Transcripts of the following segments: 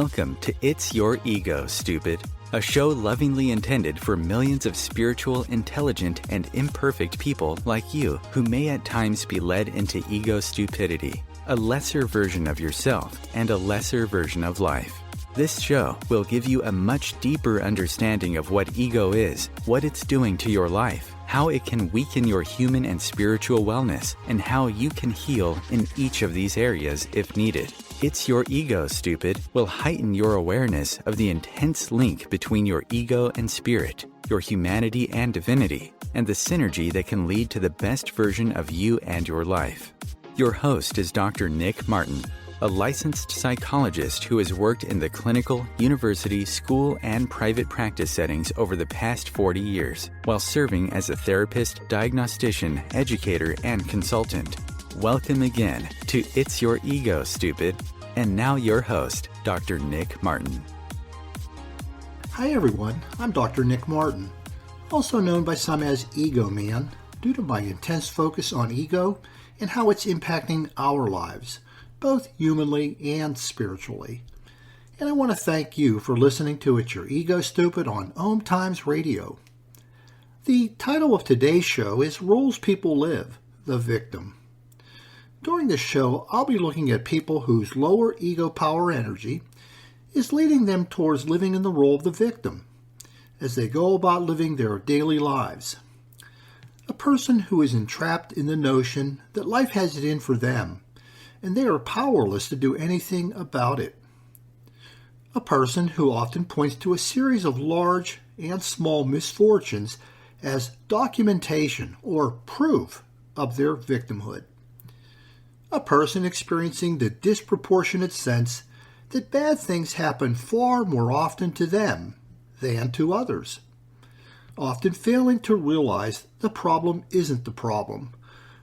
Welcome to It's Your Ego, Stupid, a show lovingly intended for millions of spiritual, intelligent, and imperfect people like you who may at times be led into ego stupidity, a lesser version of yourself and a lesser version of life. This show will give you a much deeper understanding of what ego is, what it's doing to your life, how it can weaken your human and spiritual wellness, and how you can heal in each of these areas if needed. It's Your Ego, Stupid will heighten your awareness of the intense link between your ego and spirit, your humanity and divinity, and the synergy that can lead to the best version of you and your life. Your host is Dr. Nick Martin, a licensed psychologist who has worked in the clinical, university, school, and private practice settings over the past 40 years, while serving as a therapist, diagnostician, educator, and consultant. Welcome again to It's Your Ego, Stupid. And now your host, Dr. Nick Martin. Hi everyone, I'm Dr. Nick Martin, also known by some as Ego Man, due to my intense focus on ego and how it's impacting our lives, both humanly and spiritually. And I want to thank you for listening to It's Your Ego, Stupid on OMTimes Radio. The title of today's show is Roles People Live, the Victim. During this show, I'll be looking at people whose lower ego power energy is leading them towards living in the role of the victim as they go about living their daily lives. A person who is entrapped in the notion that life has it in for them and they are powerless to do anything about it. A person who often points to a series of large and small misfortunes as documentation or proof of their victimhood. A person experiencing the disproportionate sense that bad things happen far more often to them than to others, often failing to realize the problem isn't the problem,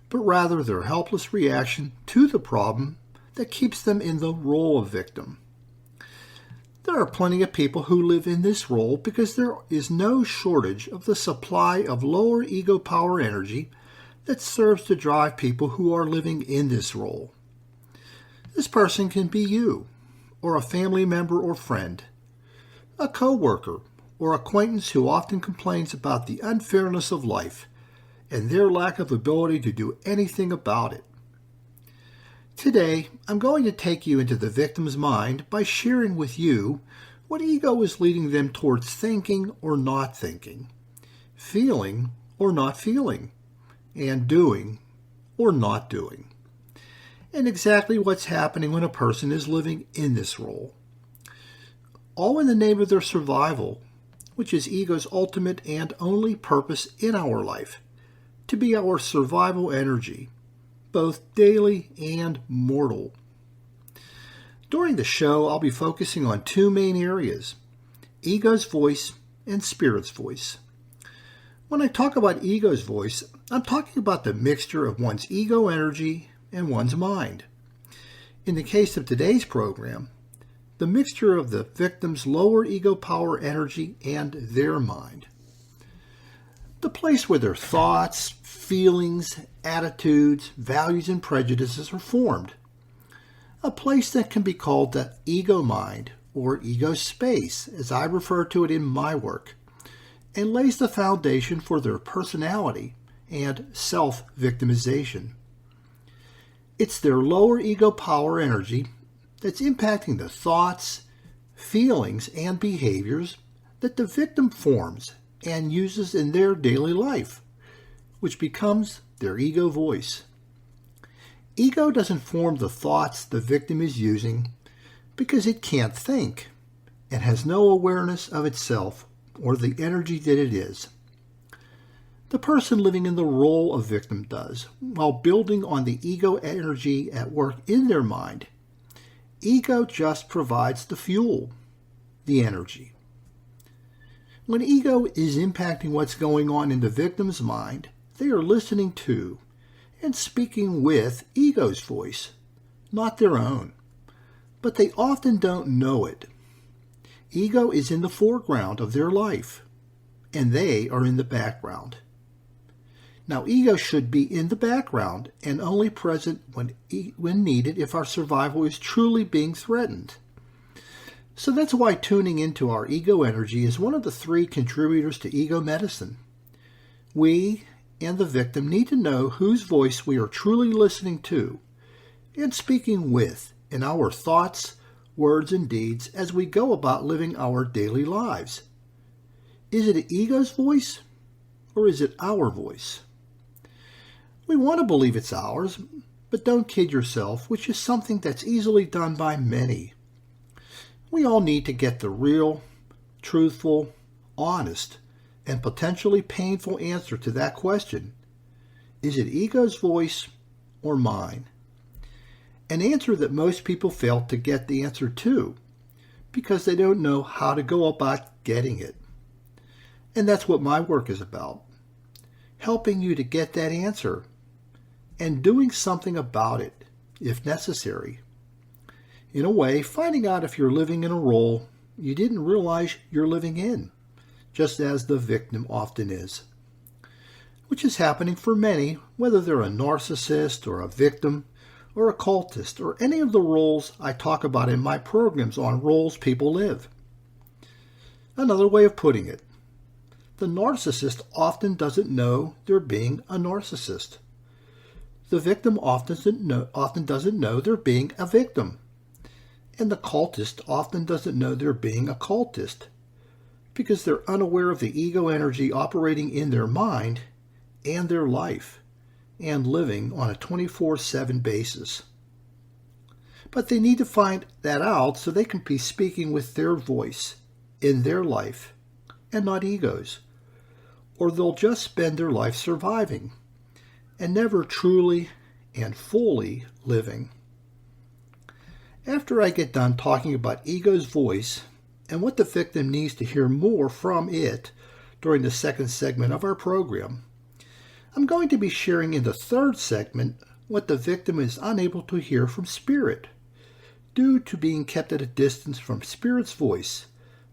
but rather their helpless reaction to the problem that keeps them in the role of victim. There are plenty of people who live in this role because there is no shortage of the supply of lower ego power energy that serves to drive people who are living in this role. This person can be you, or a family member or friend, a coworker or acquaintance who often complains about the unfairness of life and their lack of ability to do anything about it. Today, I'm going to take you into the victim's mind by sharing with you what ego is leading them towards thinking or not thinking, feeling or not feeling, and doing or not doing, and exactly what's happening when a person is living in this role. All in the name of their survival, which is ego's ultimate and only purpose in our life, to be our survival energy, both daily and mortal. During the show, I'll be focusing on two main areas, ego's voice and spirit's voice. When I talk about ego's voice, I'm talking about the mixture of one's ego energy and one's mind. In the case of today's program, the mixture of the victim's lower ego power energy and their mind. The place where their thoughts, feelings, attitudes, values, and prejudices are formed. A place that can be called the ego mind or ego space, as I refer to it in my work, and lays the foundation for their personality and self-victimization. It's their lower ego power energy that's impacting the thoughts, feelings, and behaviors that the victim forms and uses in their daily life, which becomes their ego voice. Ego doesn't form the thoughts the victim is using because it can't think and has no awareness of itself or the energy that it is. The person living in the role of victim does, while building on the ego energy at work in their mind. Ego just provides the fuel, the energy. When ego is impacting what's going on in the victim's mind, they are listening to and speaking with ego's voice, not their own. But they often don't know it. Ego is in the foreground of their life, and they are in the background. Now, ego should be in the background and only present when needed if our survival is truly being threatened. So that's why tuning into our ego energy is one of the 3 contributors to ego medicine. We and the victim need to know whose voice we are truly listening to and speaking with in our thoughts, words, and deeds as we go about living our daily lives. Is it ego's voice or is it our voice? We want to believe it's ours, but don't kid yourself, which is something that's easily done by many. We all need to get the real, truthful, honest, and potentially painful answer to that question. Is it ego's voice or mine? An answer that most people fail to get the answer to because they don't know how to go about getting it. And that's what my work is about, helping you to get that answer and doing something about it if necessary. In a way, finding out if you're living in a role you didn't realize you're living in, just as the victim often is, which is happening for many, whether they're a narcissist or a victim or a cultist or any of the roles I talk about in my programs on roles people live. Another way of putting it, the narcissist often doesn't know they're being a narcissist. The victim often doesn't know they're being a victim. And the cultist often doesn't know they're being a cultist because they're unaware of the ego energy operating in their mind and their life and living on a 24/7 basis. But they need to find that out so they can be speaking with their voice in their life and not ego's, or they'll just spend their life surviving and never truly and fully living. After I get done talking about ego's voice and what the victim needs to hear more from it during the second segment of our program, I'm going to be sharing in the third segment what the victim is unable to hear from spirit due to being kept at a distance from spirit's voice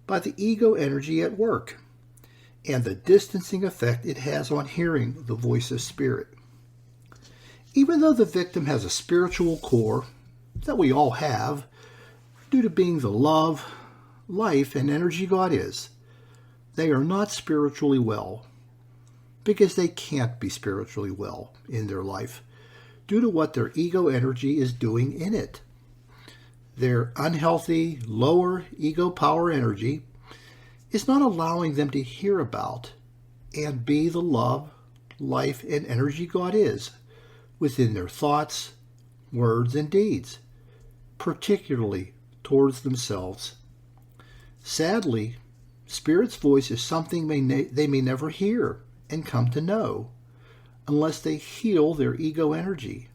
by the ego energy at work and the distancing effect it has on hearing the voice of spirit. Even though the victim has a spiritual core that we all have, due to being the love, life, and energy God is, they are not spiritually well because they can't be spiritually well in their life due to what their ego energy is doing in it. Their unhealthy, lower ego power energy is not allowing them to hear about and be the love, life, and energy God is within their thoughts, words, and deeds, particularly towards themselves. Sadly, Spirit's voice is something they may never hear and come to know unless they heal their ego energy.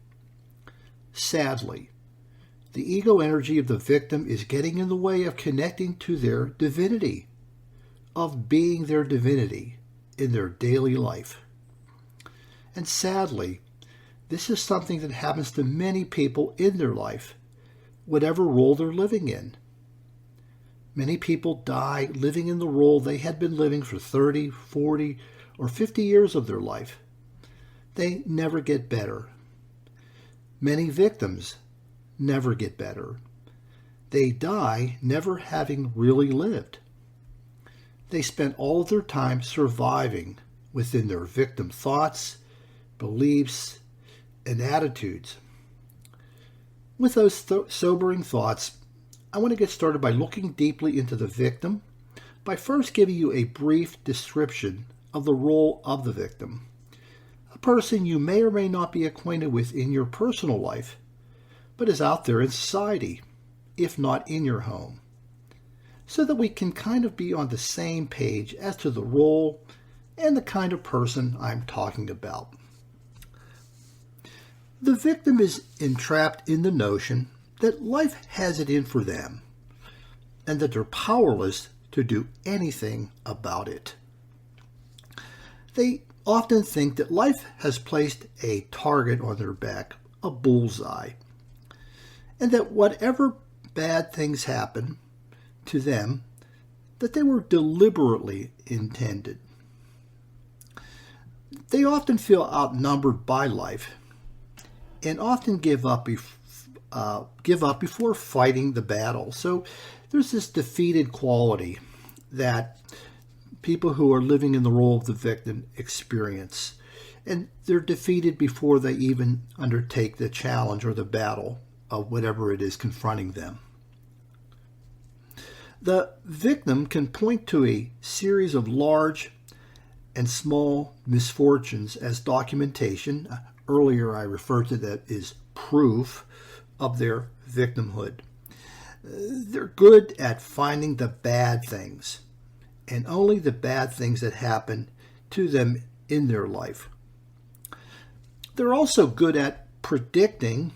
Sadly, the ego energy of the victim is getting in the way of connecting to their divinity, of being their divinity in their daily life. And sadly, this is something that happens to many people in their life, whatever role they're living in. Many people die living in the role they had been living for 30, 40, or 50 years of their life. They never get better. Many victims never get better. They die never having really lived. They spent all of their time surviving within their victim thoughts, beliefs, and attitudes. With those sobering thoughts, I want to get started by looking deeply into the victim by first giving you a brief description of the role of the victim, a person you may or may not be acquainted with in your personal life, but is out there in society, if not in your home, so that we can kind of be on the same page as to the role and the kind of person I'm talking about. The victim is entrapped in the notion that life has it in for them and that they're powerless to do anything about it. They often think that life has placed a target on their back, a bullseye, and that whatever bad things happen to them, that they were deliberately intended. They often feel outnumbered by life and often give up before fighting the battle. So there's this defeated quality that people who are living in the role of the victim experience. And they're defeated before they even undertake the challenge or the battle of whatever it is confronting them. The victim can point to a series of large and small misfortunes as documentation. Earlier I referred to that as proof of their victimhood. They're good at finding the bad things, and only the bad things that happen to them in their life. They're also good at predicting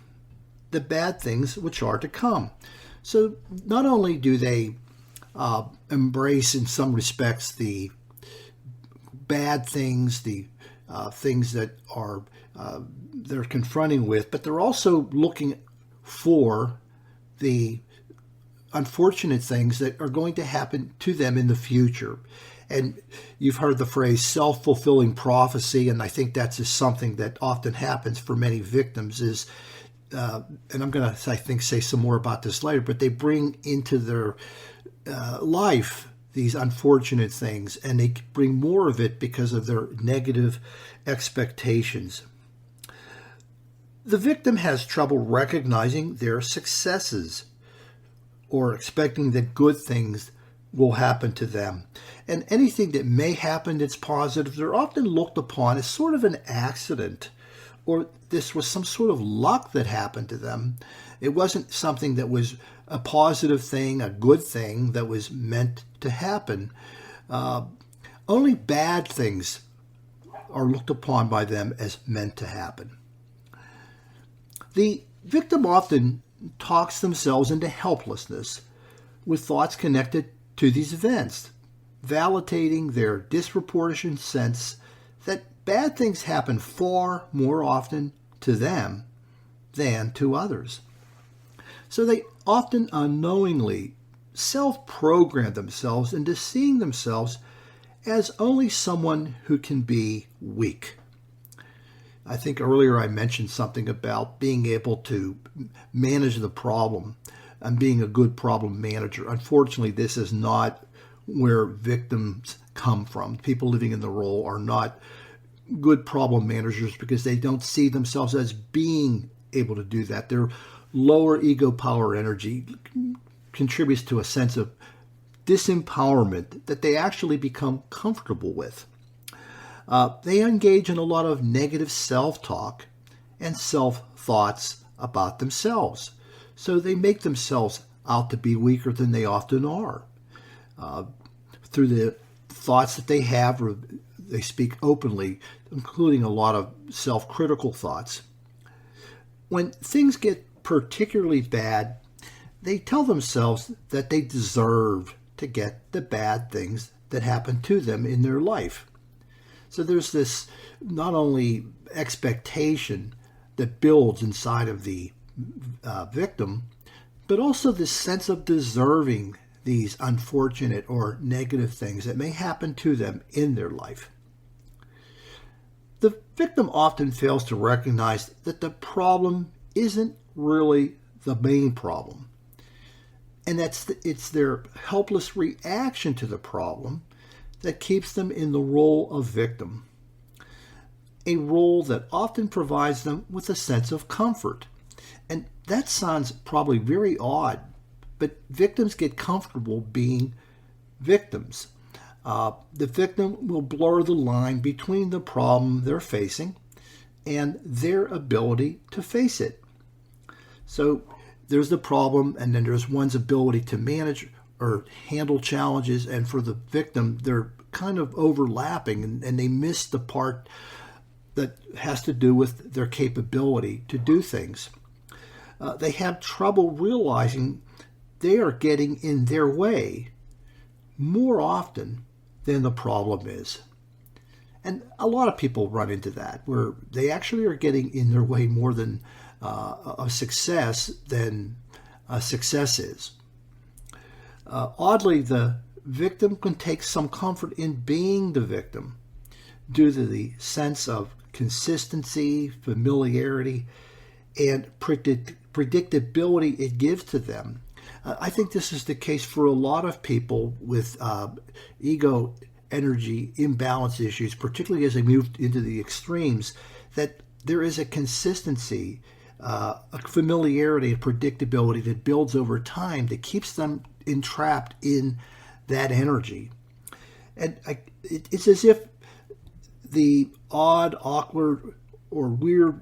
the bad things which are to come. So not only do they embrace in some respects the bad things, the things that are they're confronting with, but they're also looking for the unfortunate things that are going to happen to them in the future. And you've heard the phrase self-fulfilling prophecy, and I think that's just something that often happens for many victims is, and I'm going to, I think, say some more about this later, but they bring into their life these unfortunate things, and they bring more of it because of their negative expectations. The victim has trouble recognizing their successes or expecting that good things will happen to them. And anything that may happen that's positive, they're often looked upon as sort of an accident, or this was some sort of luck that happened to them. It wasn't something that was a positive thing, a good thing that was meant to happen. Only bad things are looked upon by them as meant to happen. The victim often talks themselves into helplessness with thoughts connected to these events, validating their disproportionate sense that bad things happen far more often to them than to others. So they often unknowingly self-program themselves into seeing themselves as only someone who can be weak. I think earlier I mentioned something about being able to manage the problem and being a good problem manager. Unfortunately, this is not where victims come from. People living in the role are not good problem managers because they don't see themselves as being able to do that. Their lower ego power energy contributes to a sense of disempowerment that they actually become comfortable with. They engage in a lot of negative self-talk and self-thoughts about themselves. So they make themselves out to be weaker than they often are. Through the thoughts that they have, or they speak openly, including a lot of self-critical thoughts. When things get particularly bad, they tell themselves that they deserve to get the bad things that happen to them in their life. So there's this not only expectation that builds inside of the victim, but also this sense of deserving these unfortunate or negative things that may happen to them in their life. The victim often fails to recognize that the problem isn't really the main problem, and it's their helpless reaction to the problem that keeps them in the role of victim, a role that often provides them with a sense of comfort. And that sounds probably very odd, but victims get comfortable being victims. The victim will blur the line between the problem they're facing and their ability to face it. So there's the problem, and then there's one's ability to manage or handle challenges, and for the victim, they're kind of overlapping, and they miss the part that has to do with their capability to do things. They have trouble realizing they are getting in their way more often than the problem is. And a lot of people run into that, where they actually are getting in their way more than a success than a success is. Oddly, the victim can take some comfort in being the victim due to the sense of consistency, familiarity, and predictability it gives to them. I think this is the case for a lot of people with ego energy imbalance issues, particularly as they move into the extremes, that there is a consistency, a familiarity, a predictability that builds over time that keeps them entrapped in that energy. And it's as if the odd, awkward, or weird,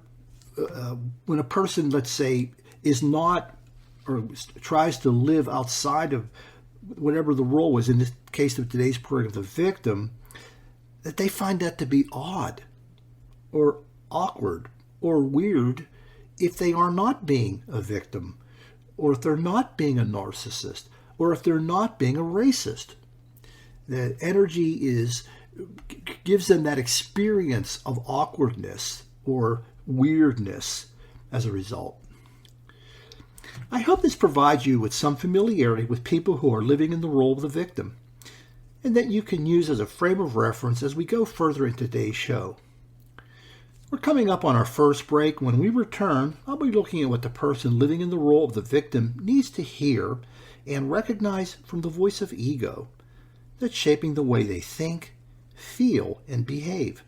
when a person, let's say, is not or tries to live outside of whatever the role was, in this case of today's program, the victim, that they find that to be odd or awkward or weird if they are not being a victim, or if they're not being a narcissist, or if they're not being a racist. The energy gives them that experience of awkwardness or weirdness as a result. I hope this provides you with some familiarity with people who are living in the role of the victim, and that you can use as a frame of reference as we go further in today's show. We're coming up on our first break. When we return, I'll be looking at what the person living in the role of the victim needs to hear and recognize from the voice of ego that's shaping the way they think, feel, and behave.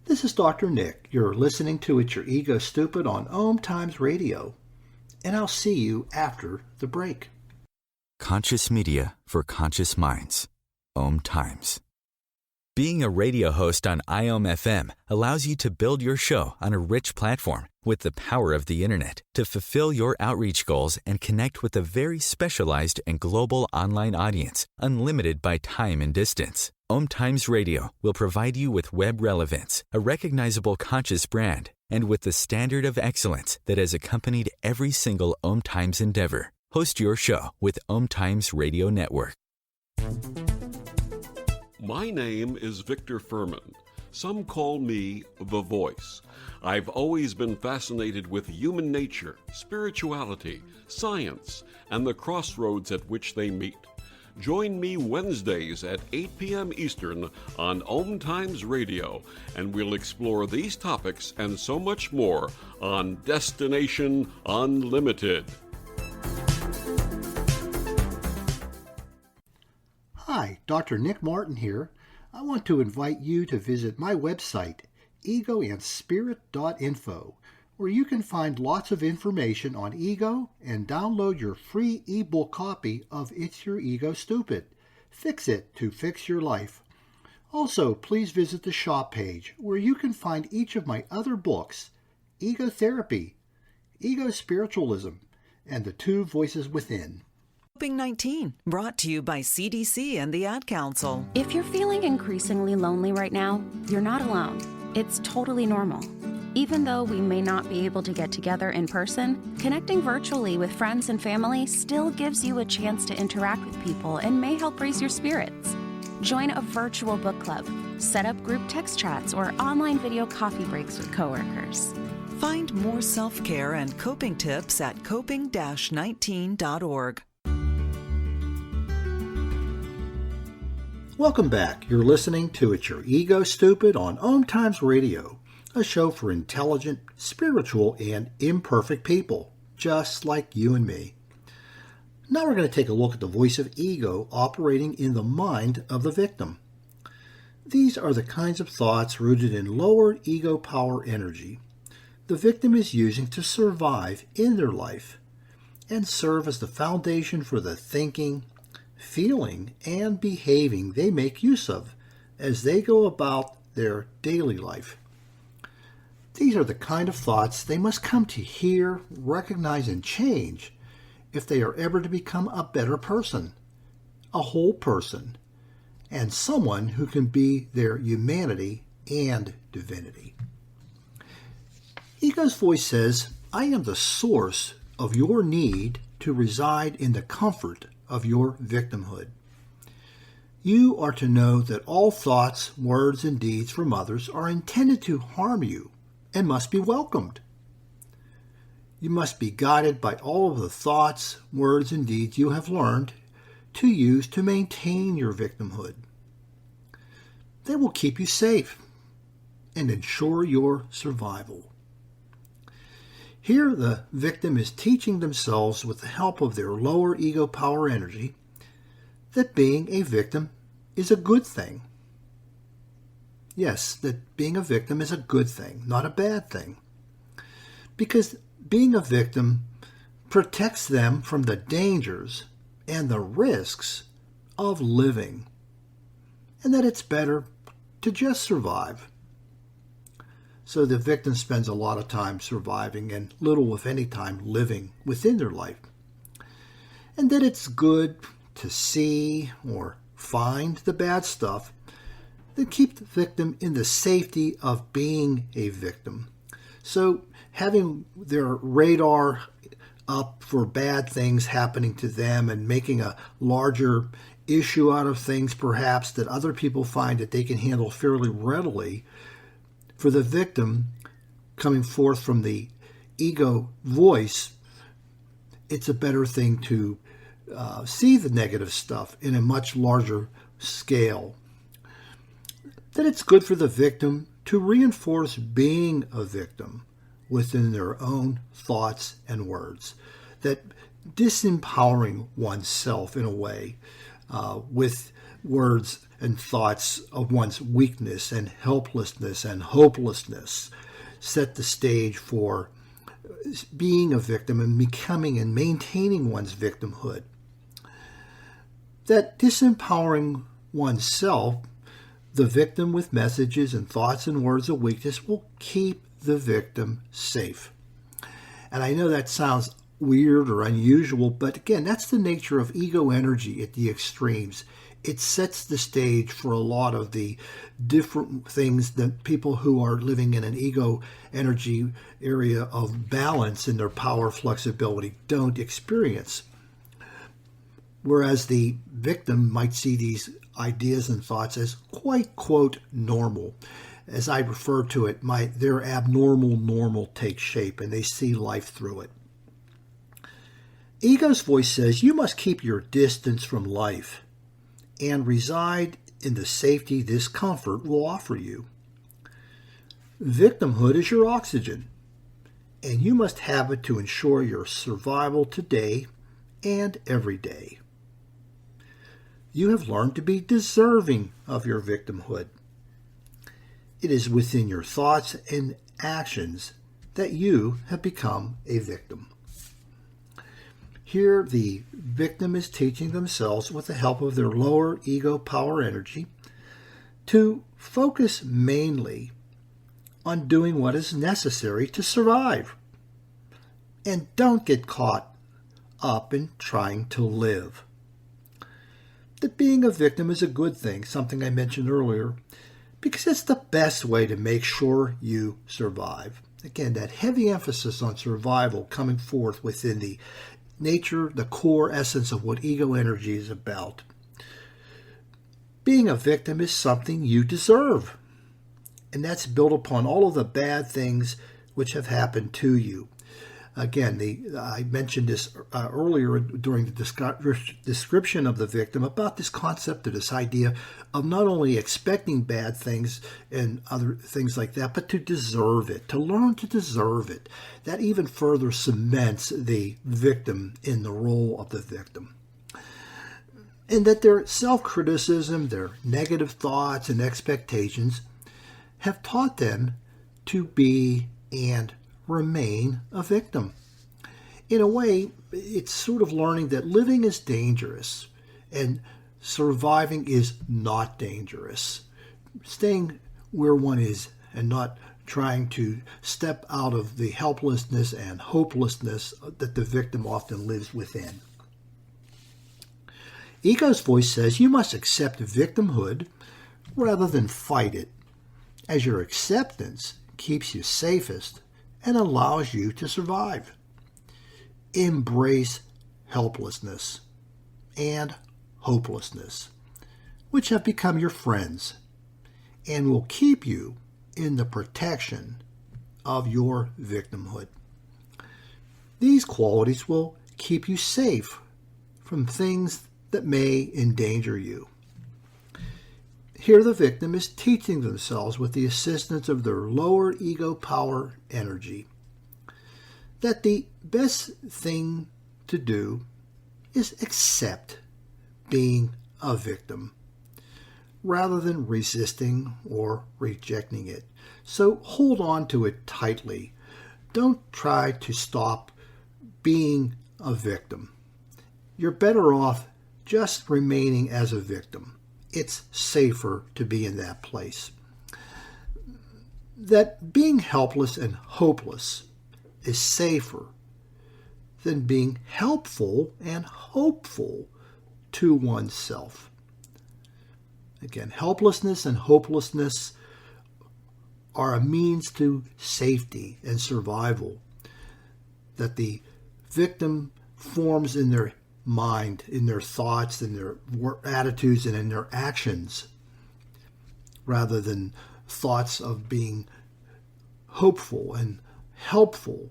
This is Dr. Nick. You're listening to It's Your Ego Stupid on OMTimes Radio, and I'll see you after the break. Conscious media for conscious minds. OMTimes. Being a radio host on IOM FM allows you to build your show on a rich platform with the power of the internet to fulfill your outreach goals and connect with a very specialized and global online audience, unlimited by time and distance. OMTimes Radio will provide you with web relevance, a recognizable conscious brand, and with the standard of excellence that has accompanied every single OMTimes endeavor. Host your show with OMTimes Radio Network. My name is Victor Furman. Some call me The Voice. I've always been fascinated with human nature, spirituality, science, and the crossroads at which they meet. Join me Wednesdays at 8 p.m. Eastern on OMTimes Radio, and we'll explore these topics and so much more on Destination Unlimited. Hi, Dr. Nick Martin here. I want to invite you to visit my website, egoandspirit.info, where you can find lots of information on ego and download your free ebook copy of It's Your Ego Stupid. Fix it to fix your life. Also, please visit the shop page where you can find each of my other books, Ego Therapy, Ego Spiritualism, and The Two Voices Within. Coping-19, brought to you by CDC and the Ad Council. If you're feeling increasingly lonely right now, you're not alone. It's totally normal. Even though we may not be able to get together in person, connecting virtually with friends and family still gives you a chance to interact with people and may help raise your spirits. Join a virtual book club, set up group text chats, or online video coffee breaks with coworkers. Find more self-care and coping tips at coping-19.org. Welcome back. You're listening to It's Your Ego Stupid on OMTimes Radio, a show for intelligent, spiritual, and imperfect people, just like you and me. Now we're going to take a look at the voice of ego operating in the mind of the victim. These are the kinds of thoughts rooted in lower ego power energy the victim is using to survive in their life and serve as the foundation for the thinking, feeling, and behaving they make use of as they go about their daily life. These are the kind of thoughts they must come to hear, recognize, and change if they are ever to become a better person, a whole person, and someone who can be their humanity and divinity. Ego's voice says, I am the source of your need to reside in the comfort of your victimhood. You are to know that all thoughts, words, and deeds from others are intended to harm you and must be welcomed. You must be guided by all of the thoughts, words, and deeds you have learned to use to maintain your victimhood. They will keep you safe and ensure your survival. Here, the victim is teaching themselves with the help of their lower ego power energy that being a victim is a good thing. Yes, that being a victim is a good thing, not a bad thing. Because being a victim protects them from the dangers and the risks of living, and that it's better to just survive. So the victim spends a lot of time surviving and little, if any, time living within their life. And that it's good to see or find the bad stuff that keep the victim in the safety of being a victim. So having their radar up for bad things happening to them and making a larger issue out of things perhaps that other people find that they can handle fairly readily, for the victim coming forth from the ego voice, it's a better thing to see the negative stuff in a much larger scale. That it's good for the victim to reinforce being a victim within their own thoughts and words. That disempowering oneself in a way with words and thoughts of one's weakness and helplessness and hopelessness set the stage for being a victim and becoming and maintaining one's victimhood. That disempowering oneself, the victim with messages and thoughts and words of weakness, will keep the victim safe. And I know that sounds weird or unusual, but again, that's the nature of ego energy at the extremes. It sets the stage for a lot of the different things that people who are living in an ego energy area of balance in their power flexibility don't experience. Whereas the victim might see these ideas and thoughts as quite, quote, normal. As I refer to it, their abnormal normal takes shape and they see life through it. Ego's voice says you must keep your distance from life and reside in the safety this comfort will offer you. Victimhood is your oxygen, and you must have it to ensure your survival today and every day. You have learned to be deserving of your victimhood. It is within your thoughts and actions that you have become a victim. Here, the victim is teaching themselves with the help of their lower ego power energy to focus mainly on doing what is necessary to survive. And don't get caught up in trying to live. That being a victim is a good thing, something I mentioned earlier, because it's the best way to make sure you survive. Again, that heavy emphasis on survival coming forth within the nature, the core essence of what ego energy is about. Being a victim is something you deserve. And that's built upon all of the bad things which have happened to you. Again, I mentioned this earlier during the description of the victim about this concept or this idea of not only expecting bad things and other things like that, but to deserve it, to learn to deserve it. That even further cements the victim in the role of the victim. And that their self-criticism, their negative thoughts and expectations have taught them to be and remain a victim. In a way, it's sort of learning that living is dangerous and surviving is not dangerous. Staying where one is and not trying to step out of the helplessness and hopelessness that the victim often lives within. Ego's voice says you must accept victimhood rather than fight it, as your acceptance keeps you safest and allows you to survive. Embrace helplessness and hopelessness, which have become your friends and will keep you in the protection of your victimhood. These qualities will keep you safe from things that may endanger you. Here the victim is teaching themselves with the assistance of their lower ego power energy that the best thing to do is accept being a victim rather than resisting or rejecting it. So hold on to it tightly. Don't try to stop being a victim. You're better off just remaining as a victim. It's safer to be in that place. That being helpless and hopeless is safer than being helpful and hopeful to oneself. Again, helplessness and hopelessness are a means to safety and survival that the victim forms in their mind, in their thoughts, in their attitudes, and in their actions, rather than thoughts of being hopeful and helpful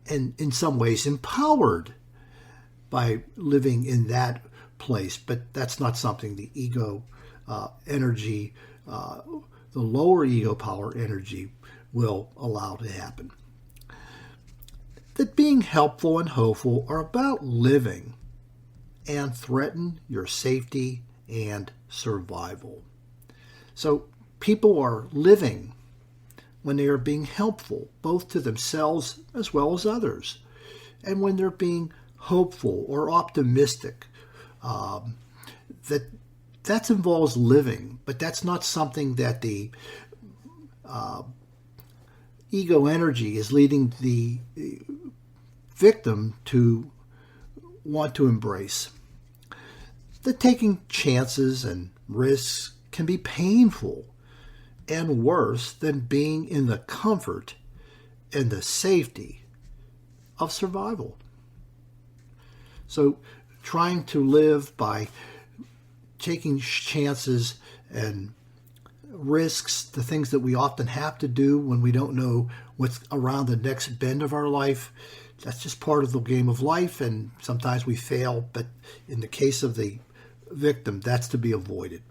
and in some ways empowered by living in that place. But that's not something the ego energy, the lower ego power energy will allow to happen. That being helpful and hopeful are about living and threaten your safety and survival. So people are living when they are being helpful, both to themselves as well as others, and when they're being hopeful or optimistic. That involves living, but that's not something that the ego energy is leading the victim to want to embrace. That taking chances and risks can be painful and worse than being in the comfort and the safety of survival. So trying to live by taking chances and risks, the things that we often have to do when we don't know what's around the next bend of our life, that's just part of the game of life, and sometimes we fail, but in the case of the victim, that's to be avoided.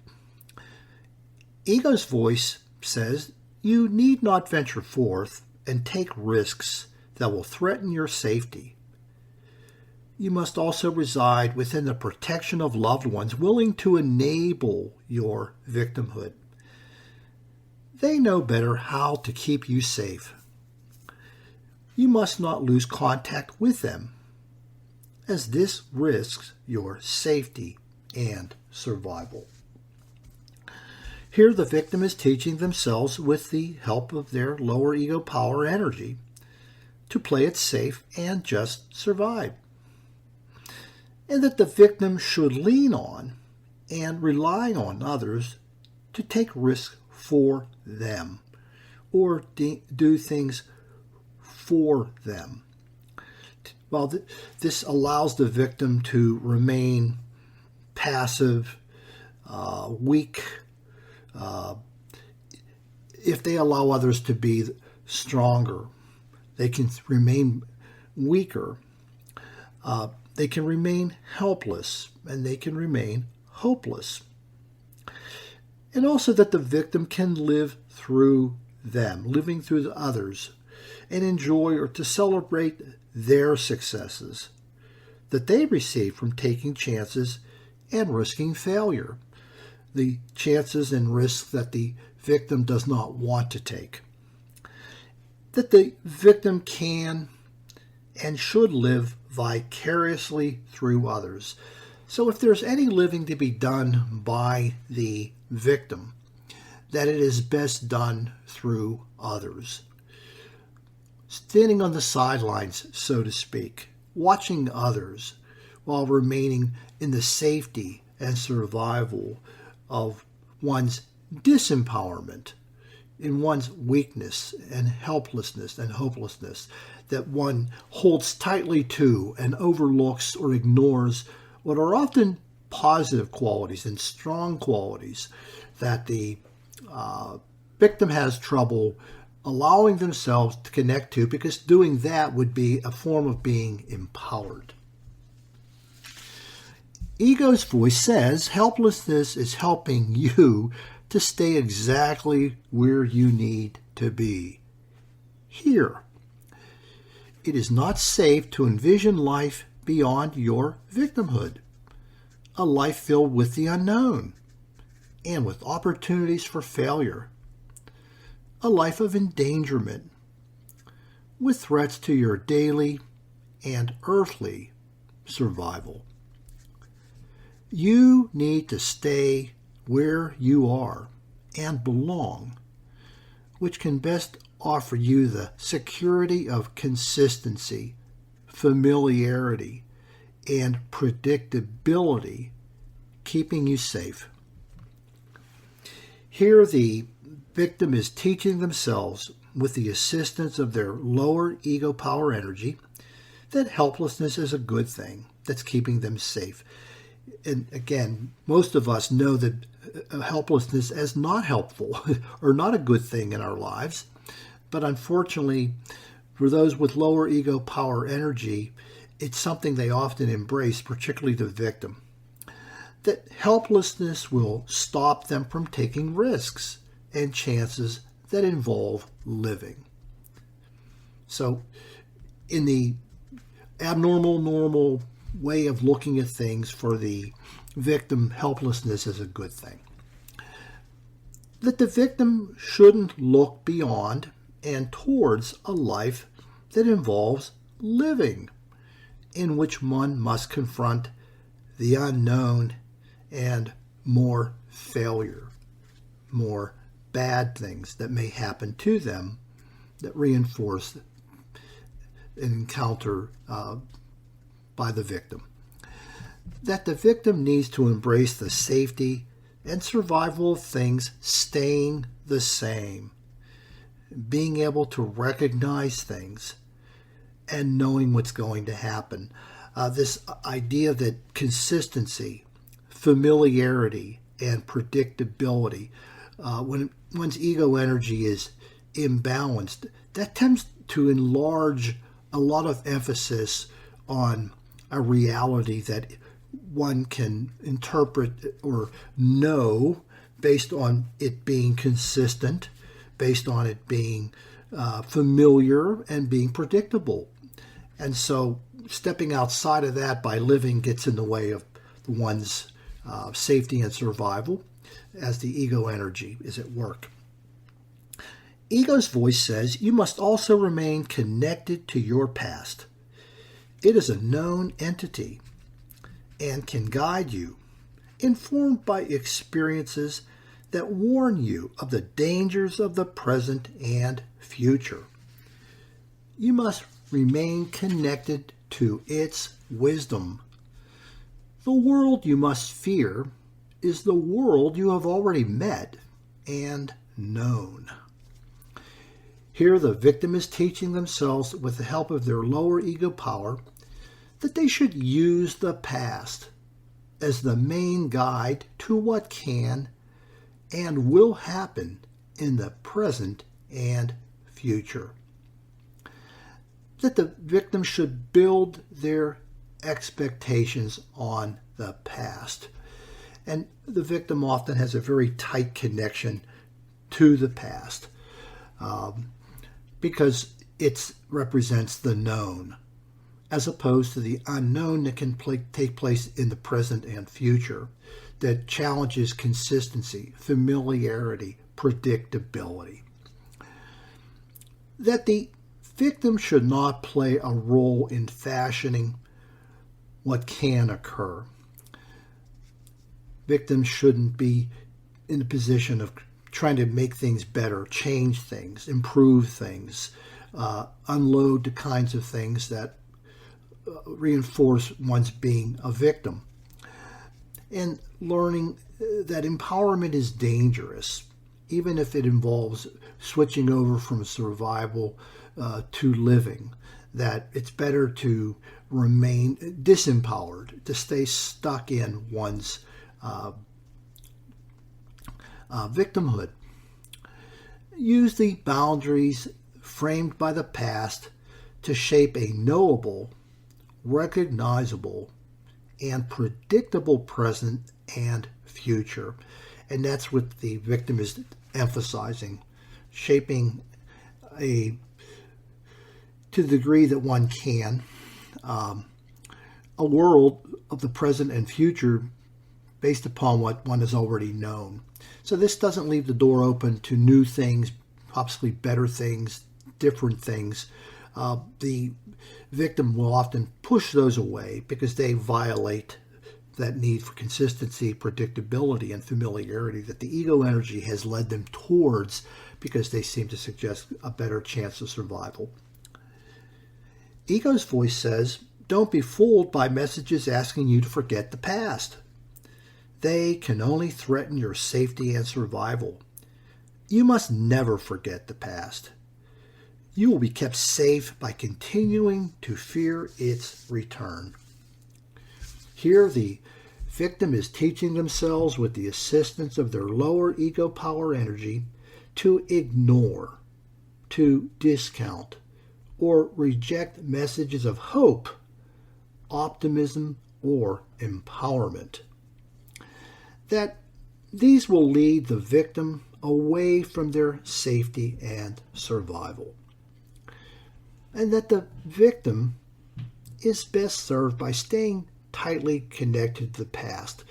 Ego's voice says you need not venture forth and take risks that will threaten your safety. You must also reside within the protection of loved ones willing to enable your victimhood. They know better how to keep you safe. You must not lose contact with them, as this risks your safety and survival. Here the victim is teaching themselves, with the help of their lower ego power energy, to play it safe and just survive. And that the victim should lean on and rely on others to take risks for them or do things for them. Well, this allows the victim to remain passive, weak. If they allow others to be stronger, they can remain weaker. They can remain helpless, and they can remain hopeless. And also that the victim can live through them, living through the others, and enjoy or to celebrate their successes that they receive from taking chances and risking failure, the chances and risks that the victim does not want to take. That the victim can and should live vicariously through others. So if there's any living to be done by the victim, that it is best done through others. Standing on the sidelines, so to speak, watching others while remaining in the safety and survival of one's disempowerment, in one's weakness and helplessness and hopelessness, that one holds tightly to and overlooks or ignores what are often positive qualities and strong qualities that the victim has trouble allowing themselves to connect to, because doing that would be a form of being empowered. Ego's voice says helplessness is helping you to stay exactly where you need to be. Here. it is not safe to envision life beyond your victimhood, a life filled with the unknown and with opportunities for failure, a life of endangerment, with threats to your daily and earthly survival. You need to stay where you are and belong, which can best offer you the security of consistency, familiarity, and predictability, keeping you safe. Here the victim is teaching themselves, with the assistance of their lower ego power energy, that helplessness is a good thing that's keeping them safe. And again, most of us know that helplessness is not helpful or not a good thing in our lives. But unfortunately, for those with lower ego power energy, it's something they often embrace, particularly the victim. That helplessness will stop them from taking risks and chances that involve living. So, in the normal way of looking at things, for the victim, helplessness is a good thing. That the victim shouldn't look beyond and towards a life that involves living, in which one must confront the unknown and more failure, more bad things that may happen to them that reinforce an encounter by the victim. That the victim needs to embrace the safety and survival of things staying the same, being able to recognize things and knowing what's going to happen. This idea that consistency, familiarity, and predictability, when one's ego energy is imbalanced, that tends to enlarge a lot of emphasis on a reality that one can interpret or know based on it being consistent, based on it being familiar and being predictable. And so stepping outside of that by living gets in the way of one's safety and survival as the ego energy is at work. Ego's voice says you must also remain connected to your past. It is a known entity and can guide you, informed by experiences that warn you of the dangers of the present and future. You must remain connected to its wisdom. The world you must fear is the world you have already met and known. Here the victim is teaching themselves, with the help of their lower ego power, that they should use the past as the main guide to what can and will happen in the present and future. That the victim should build their expectations on the past. And the victim often has a very tight connection to the past because it represents the known, as opposed to the unknown that can take place in the present and future, that challenges consistency, familiarity, predictability. That the victim should not play a role in fashioning what can occur. Victims shouldn't be in the position of trying to make things better, change things, improve things, unload the kinds of things that reinforce one's being a victim. And learning that empowerment is dangerous, even if it involves switching over from survival to living, that it's better to remain disempowered, to stay stuck in one's victimhood. Use the boundaries framed by the past to shape a knowable, recognizable, and predictable present and future. And that's what the victim is to the degree that one can, a world of the present and future based upon what one has already known. So this doesn't leave the door open to new things, possibly better things, different things. The victim will often push those away because they violate that need for consistency, predictability, and familiarity that the ego energy has led them towards because they seem to suggest a better chance of survival. Ego's voice says, don't be fooled by messages asking you to forget the past. They can only threaten your safety and survival. You must never forget the past. You will be kept safe by continuing to fear its return. Here, the victim is teaching themselves with the assistance of their lower ego power energy to ignore, to discount, or reject messages of hope, optimism, or empowerment. That these will lead the victim away from their safety and survival. And that the victim is best served by staying tightly connected to the past.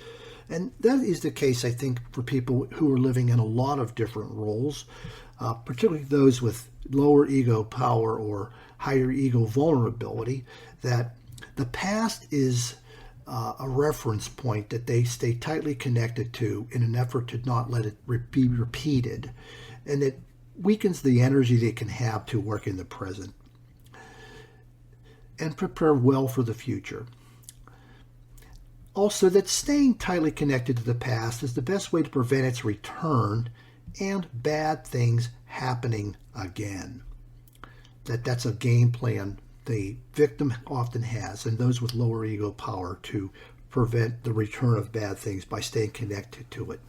And that is the case, I think, for people who are living in a lot of different roles, particularly those with lower ego power or higher ego vulnerability, that the past is a reference point that they stay tightly connected to in an effort to not let it be repeated. And it weakens the energy they can have to work in the present and prepare well for the future. Also, that staying tightly connected to the past is the best way to prevent its return and bad things happening again. That's a game plan the victim often has, and those with lower ego power, to prevent the return of bad things by staying connected to it.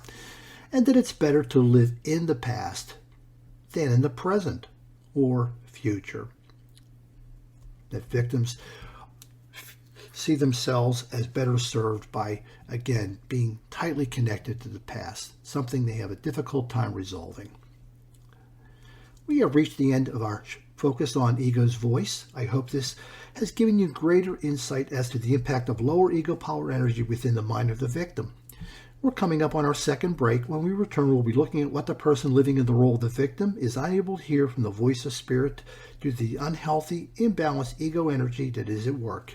And that it's better to live in the past than in the present or future. That victims see themselves as better served by, again, being tightly connected to the past, something they have a difficult time resolving. We have reached the end of our focus on ego's voice. I hope this has given you greater insight as to the impact of lower ego power energy within the mind of the victim. We're coming up on our second break. When we return, we'll be looking at what the person living in the role of the victim is unable to hear from the voice of spirit due to the unhealthy, imbalanced ego energy that is at work.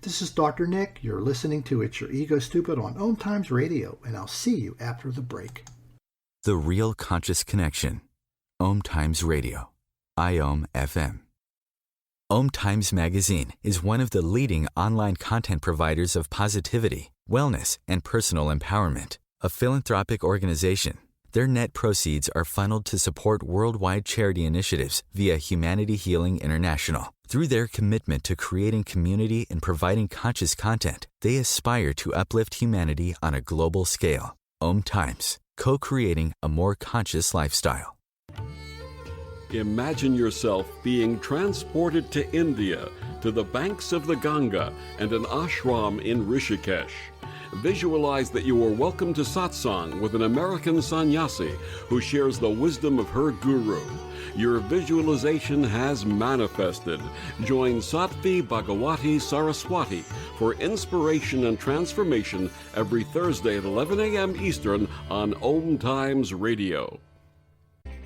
This is Dr. Nick. You're listening to It's Your Ego Stupid on OMTimes Radio, and I'll see you after the break. The Real Conscious Connection. OMTimes Radio. IOM FM. OMTimes Magazine is one of the leading online content providers of positivity, wellness, and personal empowerment. A philanthropic organization, their net proceeds are funneled to support worldwide charity initiatives via Humanity Healing International. Through their commitment to creating community and providing conscious content, they aspire to uplift humanity on a global scale. OMTimes, co-creating a more conscious lifestyle. Imagine yourself being transported to India, to the banks of the Ganga and an ashram in Rishikesh. Visualize that you are welcome to satsang with an American sannyasi who shares the wisdom of her guru. Your visualization has manifested. Join Sattvi Bhagawati Saraswati for inspiration and transformation every Thursday at 11 a.m. Eastern on OMTimes Radio.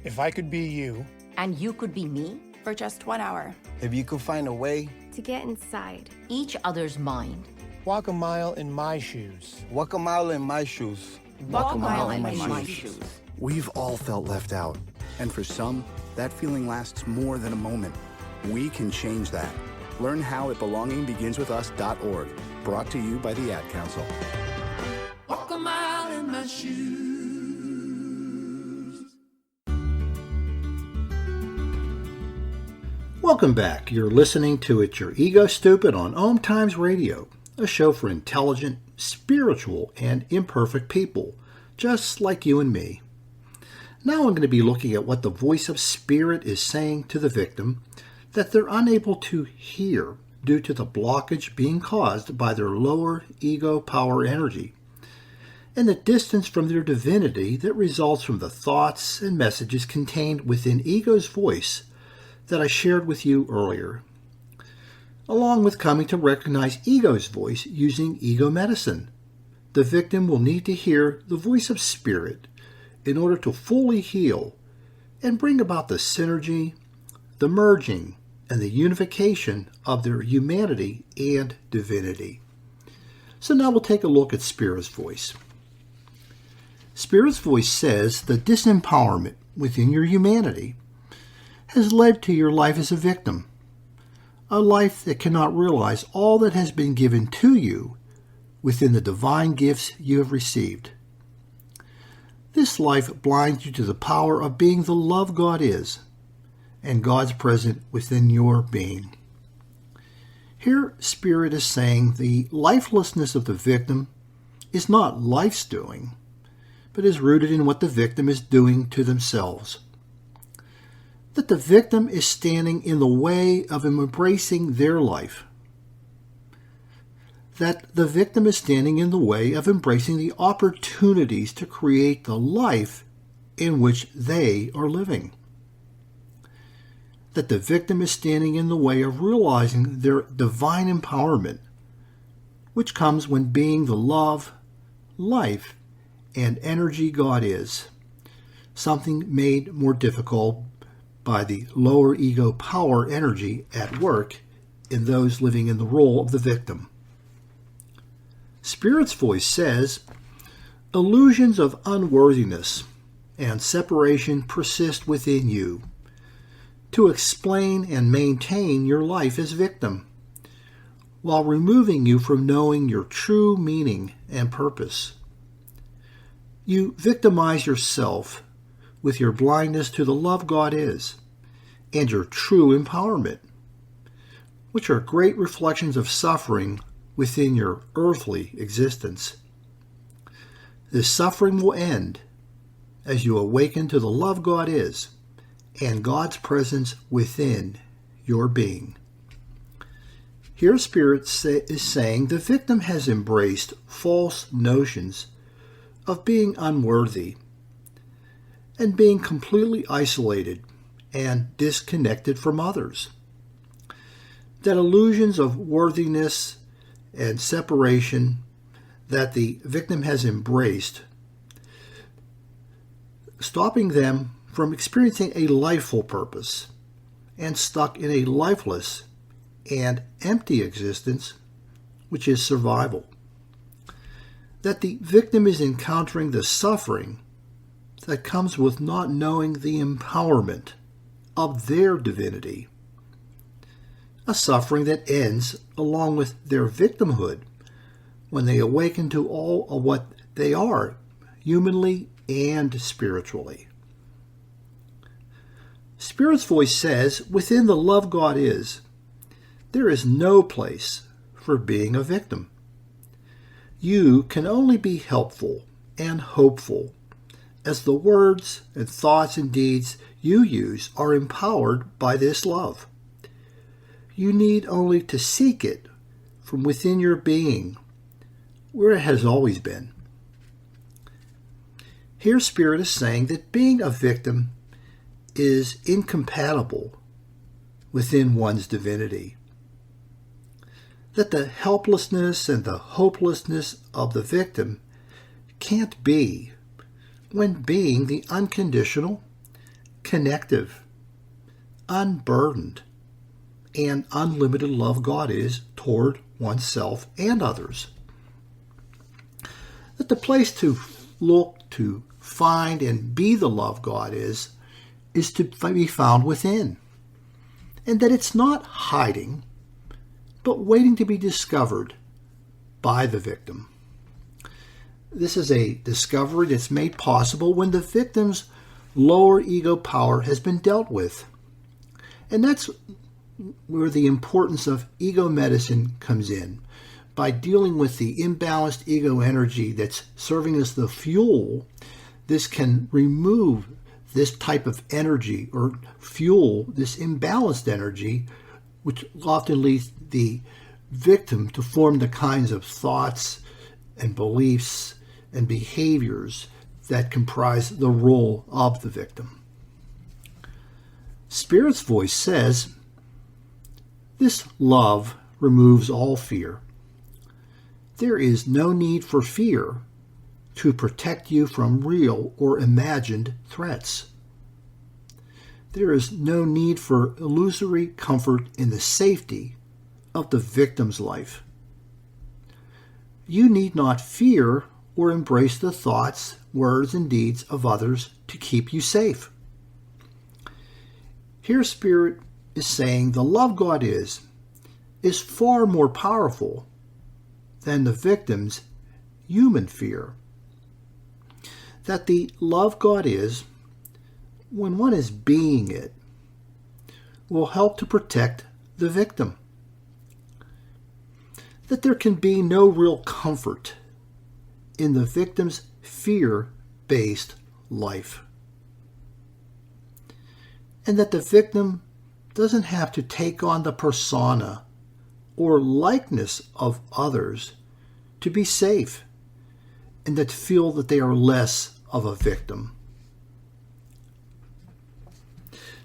If I could be you, and you could be me, for just 1 hour. If you could find a way to get inside each other's mind. Walk a mile in my shoes. Walk a mile in my shoes. Walk a mile in my shoes. We've all felt left out. And for some, that feeling lasts more than a moment. We can change that. Learn how at belongingbeginswithus.org. Brought to you by the Ad Council. Walk a mile in my shoes. Welcome back. You're listening to It's Your Ego Stupid on OMTimes Radio, a show for intelligent, spiritual, and imperfect people, just like you and me. Now I'm going to be looking at what the voice of spirit is saying to the victim that they're unable to hear due to the blockage being caused by their lower ego power energy, and the distance from their divinity that results from the thoughts and messages contained within ego's voice that I shared with you earlier. along with coming to recognize ego's voice using ego medicine. The victim will need to hear the voice of spirit in order to fully heal and bring about the synergy, the merging, and the unification of their humanity and divinity. So now we'll take a look at Spirit's voice. Spirit's voice says the disempowerment within your humanity has led to your life as a victim, a life that cannot realize all that has been given to you within the divine gifts you have received. This life blinds you to the power of being the love God is, and God's present within your being. Here, Spirit is saying the lifelessness of the victim is not life's doing, but is rooted in what the victim is doing to themselves. That the victim is standing in the way of embracing their life. That the victim is standing in the way of embracing the opportunities to create the life in which they are living. That the victim is standing in the way of realizing their divine empowerment, which comes when being the love, life, and energy God is, something made more difficult by the lower ego power energy at work in those living in the role of the victim. Spirit's voice says, illusions of unworthiness and separation persist within you to explain and maintain your life as victim, while removing you from knowing your true meaning and purpose. You victimize yourself with your blindness to the love God is and your true empowerment, which are great reflections of suffering within your earthly existence. This suffering will end as you awaken to the love God is and God's presence within your being. Here Spirit is saying the victim has embraced false notions of being unworthy and being completely isolated and disconnected from others. That illusions of worthiness and separation that the victim has embraced, stopping them from experiencing a lifeful purpose and stuck in a lifeless and empty existence, which is survival. That the victim is encountering the suffering that comes with not knowing the empowerment of their divinity, a suffering that ends along with their victimhood when they awaken to all of what they are, humanly and spiritually. Spirit's voice says, within the love God is, there is no place for being a victim. You can only be helpful and hopeful as the words and thoughts and deeds you use are empowered by this love. You need only to seek it from within your being, where it has always been. Here Spirit is saying that being a victim is incompatible within one's divinity. That the helplessness and the hopelessness of the victim can't be when being the unconditional, connective, unburdened, and unlimited love God is toward oneself and others. That the place to look, to find, and be the love God is to be found within. And that it's not hiding, but waiting to be discovered by the victim. This is a discovery that's made possible when the victim's lower ego power has been dealt with. And that's where the importance of ego medicine comes in. By dealing with the imbalanced ego energy that's serving as the fuel, this can remove this type of energy or fuel, this imbalanced energy, which often leads the victim to form the kinds of thoughts and beliefs and behaviors that comprise the role of the victim. Spirit's voice says, This love removes all fear. There is no need for fear to protect you from real or imagined threats. There is no need for illusory comfort in the safety of the victim's life. You need not fear or embrace the thoughts, words, and deeds of others to keep you safe. Here Spirit is saying the love God is far more powerful than the victim's human fear. That the love God is, when one is being it, will help to protect the victim. That there can be no real comfort in the victim's fear-based life. And that the victim doesn't have to take on the persona or likeness of others to be safe and that feel that they are less of a victim.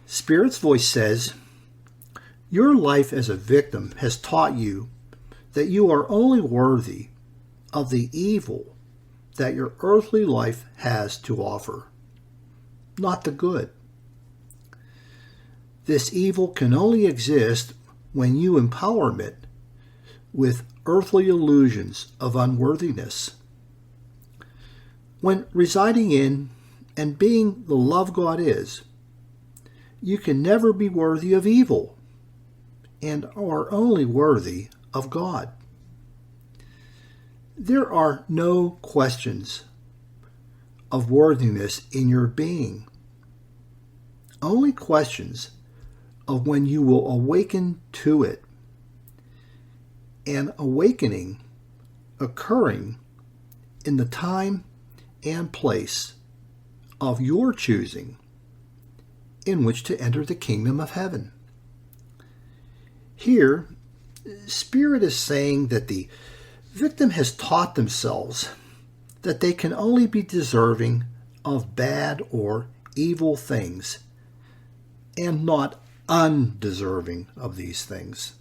Spirit's voice says, your life as a victim has taught you that you are only worthy of the evil that your earthly life has to offer, not the good. This evil can only exist when you empower it with earthly illusions of unworthiness. When residing in and being the love God is, you can never be worthy of evil and are only worthy of God. There are no questions of worthiness in your being, only questions of when you will awaken to it, and awakening occurring in the time and place of your choosing in which to enter the kingdom of heaven. Here, Spirit is saying that the victim has taught themselves that they can only be deserving of bad or evil things and not undeserving of these things.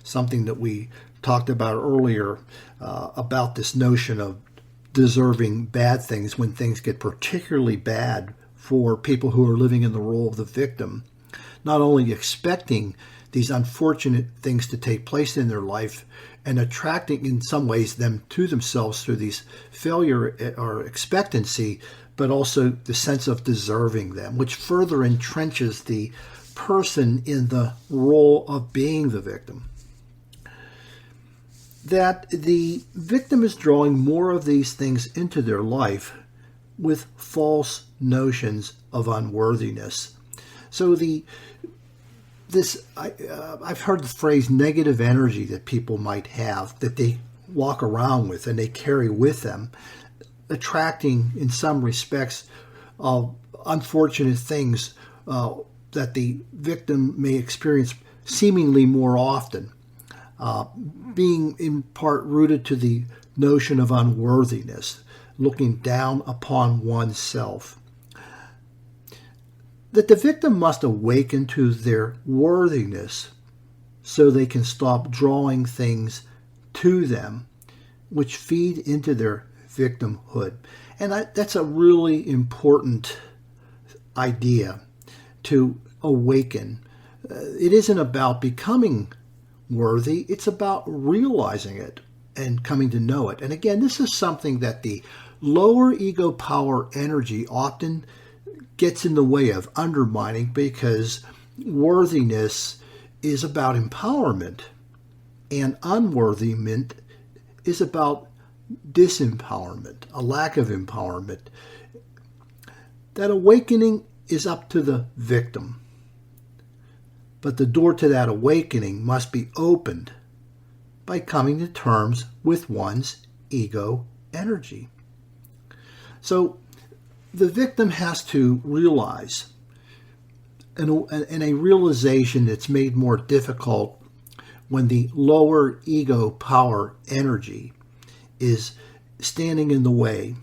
Something that we talked about earlier about this notion of deserving bad things when things get particularly bad for people who are living in the role of the victim, not only expecting these unfortunate things to take place in their life and attracting in some ways them to themselves through these failure or expectancy, but also the sense of deserving them, which further entrenches the person in the role of being the victim. That the victim is drawing more of these things into their life with false notions of unworthiness. So I've heard the phrase negative energy that people might have that they walk around with and they carry with them, attracting in some respects unfortunate things that the victim may experience seemingly more often, being in part rooted to the notion of unworthiness, looking down upon oneself. That the victim must awaken to their worthiness so they can stop drawing things to them which feed into their victimhood. And that's a really important idea to awaken. It isn't about becoming worthy, it's about realizing it and coming to know it. And again, this is something that the lower ego power energy often gets in the way of undermining, because worthiness is about empowerment and unworthiness is about disempowerment, a lack of empowerment. That awakening is up to the victim, but the door to that awakening must be opened by coming to terms with one's ego energy. So the victim has to realize, and a realization that's made more difficult when the lower ego power energy is standing in the way,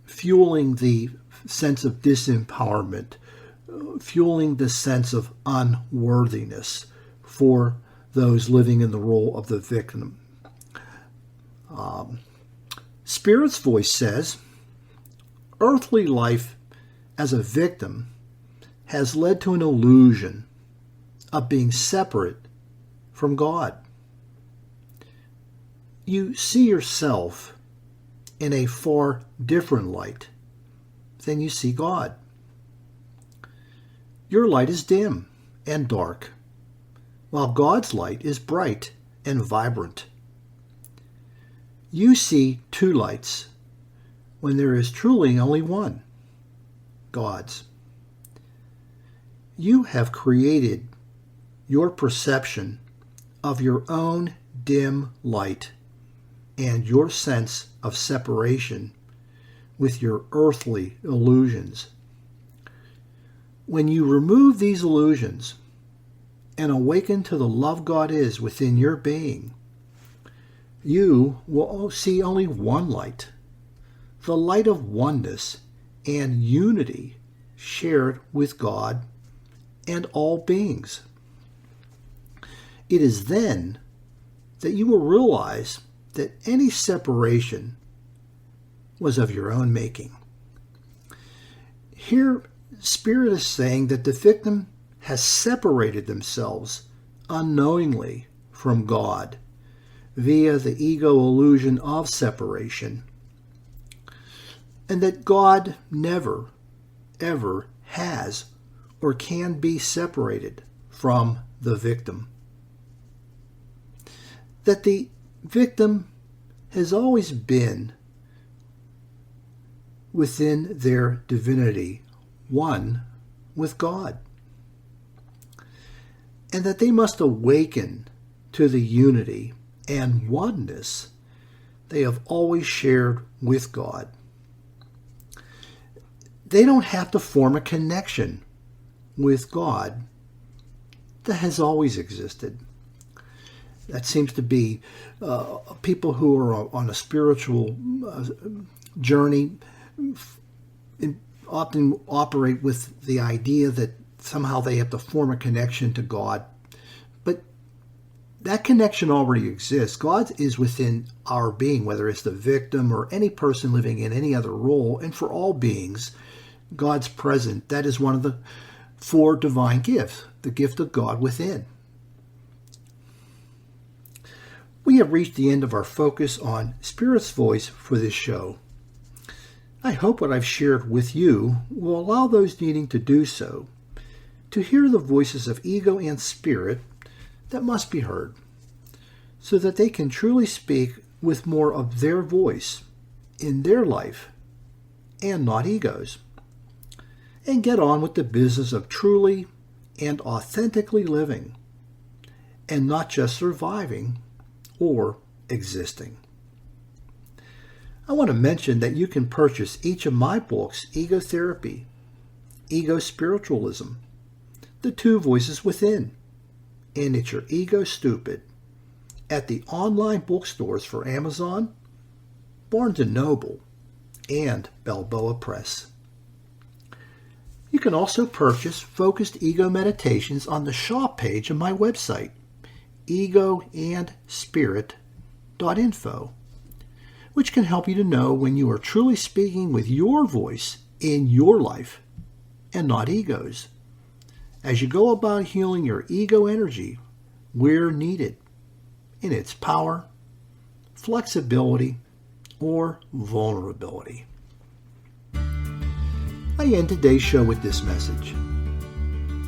fueling the sense of disempowerment, fueling the sense of unworthiness for those living in the role of the victim. Spirit's voice says, earthly life as a victim has led to an illusion of being separate from God. You see yourself in a far different light than you see God. Your light is dim and dark, while God's light is bright and vibrant. You see two lights when there is truly only one, God's. You have created your perception of your own dim light and your sense of separation with your earthly illusions. When you remove these illusions and awaken to the love God is within your being, you will see only one light, the light of oneness and unity shared with God and all beings. It is then that you will realize that any separation was of your own making. Here, Spirit is saying that the victim has separated themselves unknowingly from God via the ego illusion of separation, and that God never, ever has or can be separated from the victim. That the victim has always been within their divinity, one with God, and that they must awaken to the unity and oneness they have always shared with God. They don't have to form a connection with God that has always existed. That seems to be people who are on a spiritual journey often operate with the idea that somehow they have to form a connection to God. But that connection already exists. God is within our being, whether it's the victim or any person living in any other role. And for all beings, God's present. That is one of the 4 divine gifts, the gift of God within. We have reached the end of our focus on Spirit's voice for this show. I hope what I've shared with you will allow those needing to do so to hear the voices of ego and spirit that must be heard, so that they can truly speak with more of their voice in their life and not ego's, and get on with the business of truly and authentically living, and not just surviving or existing. I want to mention that you can purchase each of my books, Ego Therapy, Ego Spiritualism, The 2 Voices Within, and It's Your Ego Stupid, at the online bookstores for Amazon, Barnes & Noble, and Balboa Press. You can also purchase Focused Ego Meditations on the shop page of my website, egoandspirit.info, which can help you to know when you are truly speaking with your voice in your life and not ego's, as you go about healing your ego energy where needed, in its power, flexibility, or vulnerability. I end today's show with this message.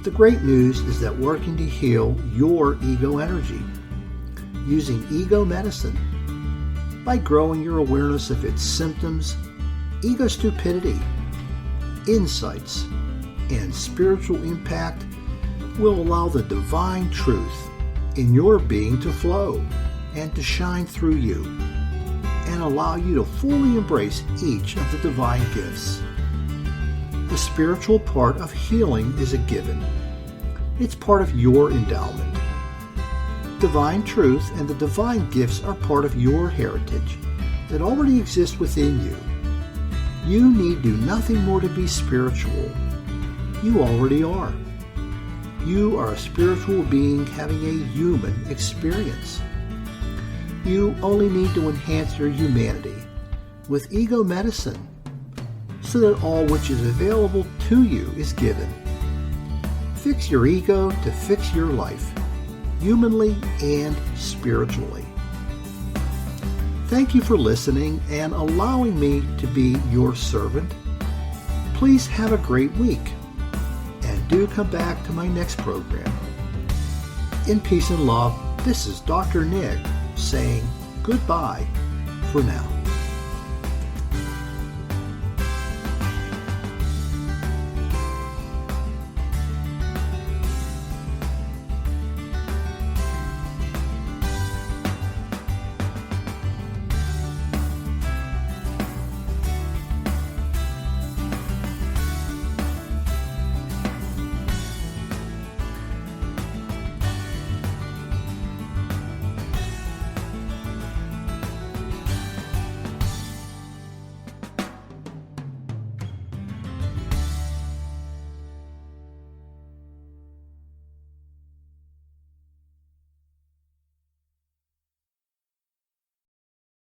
The great news is that working to heal your ego energy using ego medicine by growing your awareness of its symptoms, ego stupidity, insights, and spiritual impact will allow the divine truth in your being to flow and to shine through you and allow you to fully embrace each of the divine gifts. The spiritual part of healing is a given. It's part of your endowment. Divine truth and the divine gifts are part of your heritage that already exists within you. You need do nothing more to be spiritual. You already are. You are a spiritual being having a human experience. You only need to enhance your humanity with ego medicine so that all which is available to you is given. Fix your ego to fix your life, humanly and spiritually. Thank you for listening and allowing me to be your servant. Please have a great week, and do come back to my next program. In peace and love, this is Dr. Nick saying goodbye for now.